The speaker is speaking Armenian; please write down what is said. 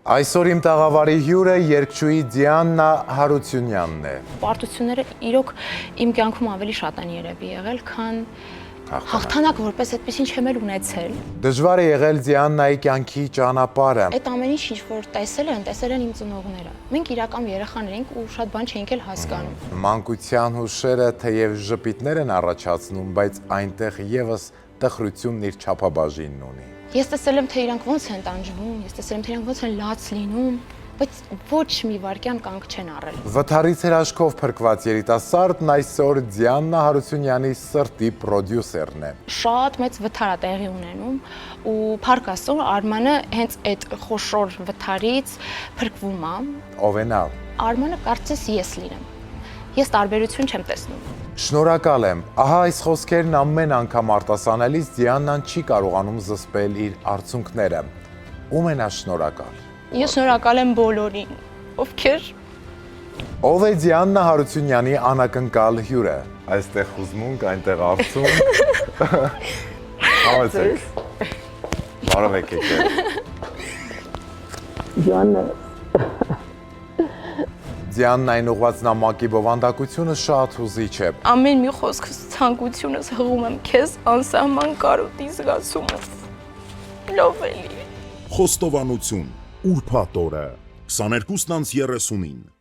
Այսօր իմ տաղավարի հյուրը երգչուհի Դիանա Հարությունյանն է։ Պարտությունները իրոք իմ կյանքում ավելի շատ են երևի եղել, քան հաղթանակ որպես այդպեսին չեմ էլ ունեցել։ Դժվար է եղել Դիանայի կյանքի ճանապարհը։ Այդ ամեն ինչ որ տեսել են իմ ծնողները։ Մենք իրական երեխաներ ենք ու շատ բան չէինք էլ հասկանում։ Մանկության հուշերը թեև ժպիտներ են առաջացնում, բայց այնտեղ եւս տխրությունն իր չափաբաժինն ունի։ Ես տեսել եմ, թե իրանք ոնց են տանջվում, ես տեսել եմ, թե իրանք ոնց են լաց լինում, բայց ոչ մի վայրկյան կանգ չեն առել։ Վթարից հրաշքով փրկված երիտասարդն այսօր Դիանա Հարությունյանի սրտի պրոդյուսերն է։ Շատ մեծ վթար է տեղի ունենում ու փառք Աստծո Արմանը հենց այդ խոշոր վթարից փրկվում է։ Ով է նա։ Արմանը կարծես ես լինեմ։ Ես տարբերություն չեմ տեսնում։ Շնորհակալ եմ։ Ահա այս խոսքերն ամեն անգամ արտասանելիս Դիանան չի կարողանում զսպել իր արցունքները։ Ում է նա շնորհակալ։ Ես շնորհակալ եմ բոլորին, ովքեր Ով է Դիանա Հարությունյանի անակնկալ հյուրը։ Այստեղ հուզմունք, այնտեղ արցունք։ Համեցեք։ Բարով եք եկել։ Դիաննային ուղղված նամակի բովանդակությունը շատ հուզիչ է։ ամեն մի խոսքս ցանկությունս հղում եմ քեզ անսահման կարոտի զգացումով։ Լավ էլի։ Խոստովանություն, ուրբաթ օրը, 22:30-ին